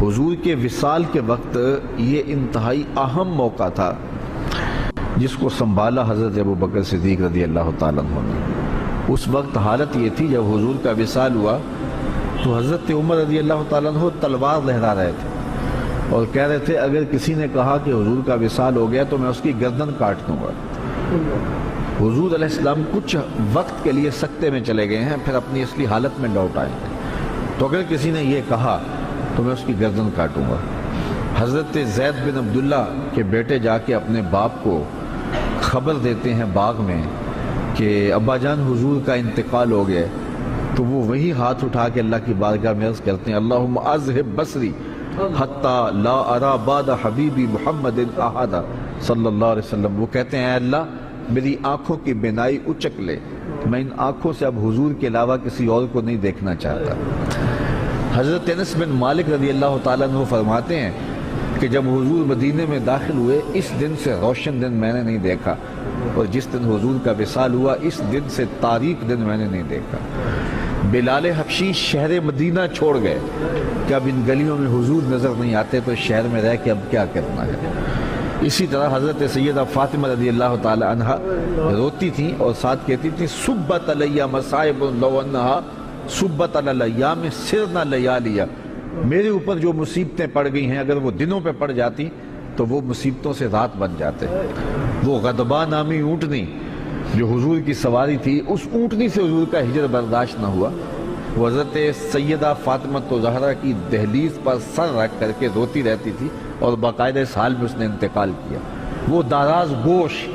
حضور کے وصال کے وقت یہ انتہائی اہم موقع تھا جس کو سنبھالا حضرت ابوبکر صدیق رضی اللہ تعالیٰ عنہ نے۔ اس وقت حالت یہ تھی جب حضور کا وصال ہوا تو حضرت عمر رضی اللہ تعالیٰ عنہ تلوار لہرا رہے تھے اور کہہ رہے تھے اگر کسی نے کہا کہ حضور کا وصال ہو گیا تو میں اس کی گردن کاٹ دوں گا۔ حضور علیہ السلام کچھ وقت کے لیے سکتے میں چلے گئے ہیں، پھر اپنی اصلی حالت میں لوٹ آئیں گے، تو اگر کسی نے یہ کہا تو میں اس کی گردن کاٹوں گا۔ حضرت زید بن عبداللہ کے بیٹے جا کے اپنے باپ کو خبر دیتے ہیں باغ میں کہ ابا جان حضور کا انتقال ہو گیا، تو وہ وہی ہاتھ اٹھا کے اللہ کی بارگاہ میں عرض کرتے ہیں اللہم اذہب بصری حتی لا ارا بعد حبیبی محمد احد صلی اللہ علیہ وسلم۔ وہ کہتے ہیں اے اللہ میری آنکھوں کی بینائی اچک لے، میں ان آنکھوں سے اب حضور کے علاوہ کسی اور کو نہیں دیکھنا چاہتا۔ حضرت انس بن مالک رضی اللہ تعالیٰ عنہ فرماتے ہیں کہ جب حضور مدینے میں داخل ہوئے اس دن سے روشن دن میں نے نہیں دیکھا، اور جس دن حضور کا وصال ہوا اس دن سے تاریک دن میں نے نہیں دیکھا۔ بلال حبشی شہر مدینہ چھوڑ گئے کہ اب ان گلیوں میں حضور نظر نہیں آتے تو شہر میں رہ کے اب کیا کرنا ہے۔ اسی طرح حضرت سیدہ فاطمہ رضی اللہ تعالی عنہ روتی تھیں اور ساتھ کہتی تھیں صبت علیہ مصائب لو انہا صبت علی الایام سرنا لیالیا، میرے اوپر جو مصیبتیں پڑ گئی ہیں اگر وہ دنوں پہ پڑ جاتی تو وہ مصیبتوں سے رات بن جاتے۔ وہ غضبہ نامی اونٹنی جو حضور کی سواری تھی، اس اونٹنی سے حضور کا ہجر برداشت نہ ہوا، وہ حضرت سیدہ فاطمہ زہرا کی دہلیز پر سر رکھ کر کے روتی رہتی تھی اور باقاعدہ اس حال میں اس نے انتقال کیا۔ وہ داراز گوش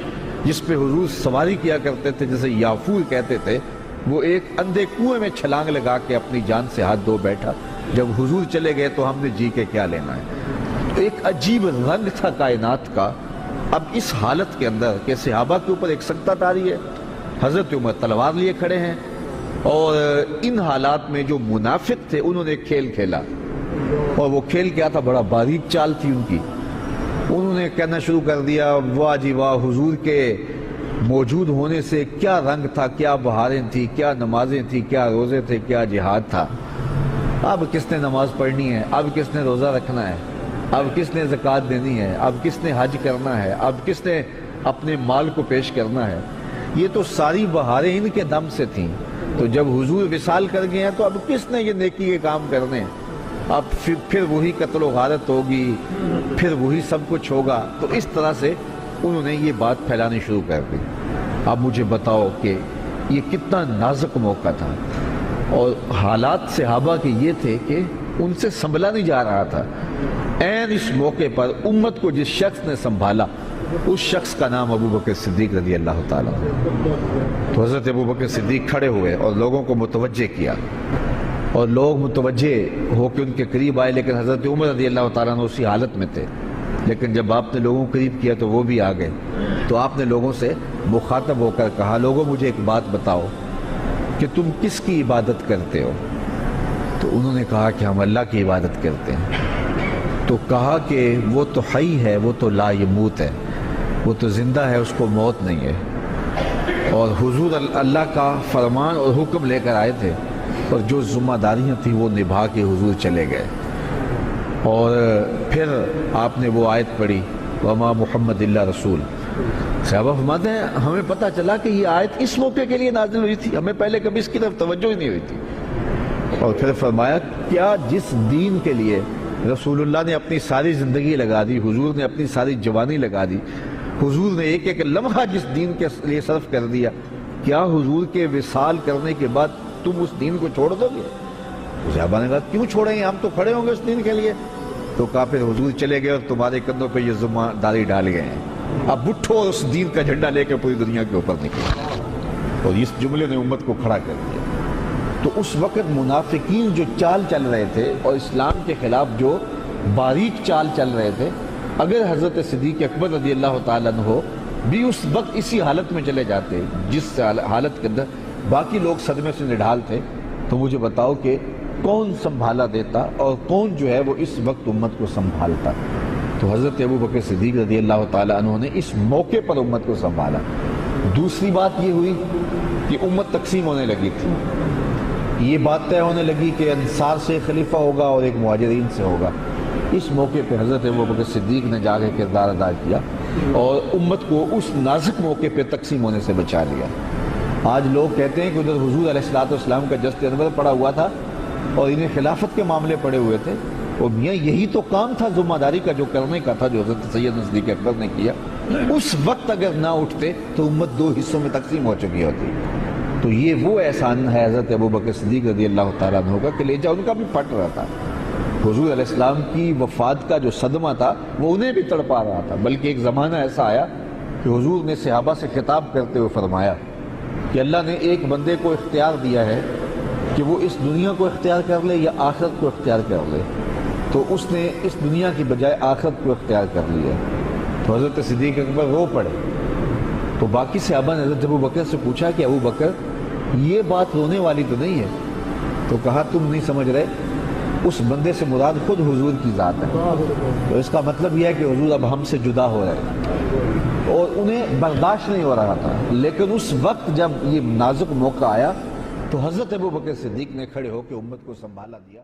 جس پہ حضور سواری کیا کرتے تھے جسے یافور کہتے تھے، وہ ایک اندھے کنویں میں چھلانگ لگا کے اپنی جان سے ہاتھ دھو بیٹھا۔ جب حضور چلے گئے تو ہم نے جی کے کیا لینا ہے۔ ایک عجیب رنگ تھا کائنات کا۔ اب اس حالت کے اندر کہ صحابہ کے اوپر ایک سکتہ طاری ہے، حضرت عمر تلوار لیے کھڑے ہیں، اور ان حالات میں جو منافق تھے انہوں نے کھیل کھیلا، اور وہ کھیل کیا تھا، بڑا باریک چال تھی ان کی۔ انہوں نے کہنا شروع کر دیا واہ جی واہ، حضور کے موجود ہونے سے کیا رنگ تھا، کیا بہاریں تھیں، کیا نمازیں تھیں، کیا روزے تھے، کیا جہاد تھا۔ اب کس نے نماز پڑھنی ہے، اب کس نے روزہ رکھنا ہے، اب کس نے زکوٰۃ دینی ہے، اب کس نے حج کرنا ہے، اب کس نے اپنے مال کو پیش کرنا ہے۔ یہ تو ساری بہاریں ان کے دم سے تھیں، تو جب حضور وصال کر گئے ہیں تو اب کس نے یہ نیکی کے کام کرنے ہیں۔ اب پھر وہی قتل و غارت ہوگی، پھر وہی سب کچھ ہوگا۔ تو اس طرح سے انہوں نے یہ بات پھیلانی شروع کر دی۔ اب مجھے بتاؤ کہ یہ کتنا نازک موقع تھا، اور حالات صحابہ کے یہ تھے کہ ان سے سنبھلا نہیں جا رہا تھا۔ عین اس موقع پر امت کو جس شخص نے سنبھالا اس شخص کا نام ابوبکر صدیق رضی اللہ تعالیٰ عنہ۔ تو حضرت ابوبکر صدیق کھڑے ہوئے اور لوگوں کو متوجہ کیا، اور لوگ متوجہ ہو کے ان کے قریب آئے، لیکن حضرت عمر رضی اللہ تعالیٰ عنہ اسی حالت میں تھے۔ لیکن جب آپ نے لوگوں کو قریب کیا تو وہ بھی آ گئے، تو آپ نے لوگوں سے مخاطب ہو کر کہا لوگوں مجھے ایک بات بتاؤ کہ تم کس کی عبادت کرتے ہو؟ تو انہوں نے کہا کہ ہم اللہ کی عبادت کرتے ہیں۔ تو کہا کہ وہ تو حی ہے، وہ تو لا یموت ہے، وہ تو زندہ ہے، اس کو موت نہیں ہے۔ اور حضور اللہ کا فرمان اور حکم لے کر آئے تھے، اور جو ذمہ داریاں تھیں وہ نبھا کے حضور چلے گئے۔ اور پھر آپ نے وہ آیت پڑھی وما محمد اللہ رسول۔ صحابہ فرماتے ہیں ہمیں پتہ چلا کہ یہ آیت اس موقع کے لیے نازل ہوئی تھی، ہمیں پہلے کبھی اس کی طرف توجہ ہی نہیں ہوئی تھی۔ اور پھر فرمایا کیا جس دین کے لیے رسول اللہ نے اپنی ساری زندگی لگا دی، حضور نے اپنی ساری جوانی لگا دی، حضور نے ایک ایک لمحہ جس دین کے لیے صرف کر دیا، کیا حضور کے وصال کرنے کے بعد تم اس دین کو چھوڑ دو گے؟ صحابہ نے کہا کیوں چھوڑیں گے، ہم تو کھڑے ہوں گے اس دین کے لیے۔ تو کہا پھر حضور چلے گئے اور تمہارے کندھوں پہ یہ ذمہ داری ڈال گئے ہیں، اب اٹھو اور اس دین کا جھنڈا لے کے پوری دنیا کے اوپر نکلو۔ اور اس جملے نے امت کو کھڑا کر دیا۔ تو اس وقت منافقین جو چال چل رہے تھے اور اسلام کے خلاف جو باریک چال چل رہے تھے، اگر حضرت صدیق اکبر رضی اللہ تعالیٰ عنہ بھی اس وقت اسی حالت میں چلے جاتے جس حالت کے اندر باقی لوگ صدمے سے نڈھال تھے، تو مجھے بتاؤ کہ کون سنبھالا دیتا اور کون جو ہے وہ اس وقت امت کو سنبھالتا۔ تو حضرت ابوبکر صدیق رضی اللہ تعالیٰ عنہ نے اس موقع پر امت کو سنبھالا۔ دوسری بات یہ ہوئی کہ امت تقسیم ہونے لگی تھی، یہ بات طے ہونے لگی کہ انصار سے خلیفہ ہوگا اور ایک مہاجرین سے ہوگا۔ اس موقع پہ حضرت ابوبکر صدیق نے جا کے کردار ادا کیا اور امت کو اس نازک موقع پہ تقسیم ہونے سے بچا لیا۔ آج لوگ کہتے ہیں کہ ادھر حضور علیہ السلام کا جست انور پڑا ہوا تھا اور انہیں خلافت کے معاملے پڑے ہوئے تھے، اور میاں یہی تو کام تھا ذمہ داری کا جو کرنے کا تھا، جو حضرت سید صدیق اکبر نے کیا۔ اس وقت اگر نہ اٹھتے تو امت دو حصوں میں تقسیم ہو چکی ہوتی۔ تو یہ وہ احسان ہے حضرت ابوبکر صدیق رضی اللہ تعالیٰ عنہ کا کہ لہجہ ان کا بھی پھٹ رہا تھا۔ حضور علیہ السلام کی وفات کا جو صدمہ تھا وہ انہیں بھی تڑپا رہا تھا، بلکہ ایک زمانہ ایسا آیا کہ حضور نے صحابہ سے خطاب کرتے ہوئے فرمایا کہ اللہ نے ایک بندے کو اختیار دیا ہے کہ وہ اس دنیا کو اختیار کر لے یا آخرت کو اختیار کر لے، تو اس نے اس دنیا کی بجائے آخرت کو اختیار کر لیا۔ تو حضرت صدیق اکبر رو پڑے۔ تو باقی صحابہ نے حضرت ابوبکر سے پوچھا کہ ابوبکر یہ بات رونے والی تو نہیں ہے؟ تو کہا تم نہیں سمجھ رہے، اس بندے سے مراد خود حضور کی ذات ہے۔ تو اس کا مطلب یہ ہے کہ حضور اب ہم سے جدا ہو رہے ہیں، اور انہیں برداشت نہیں ہو رہا تھا۔ لیکن اس وقت جب یہ نازک موقع آیا تو حضرت ابوبکر صدیق نے کھڑے ہو کے امت کو سنبھالا دیا۔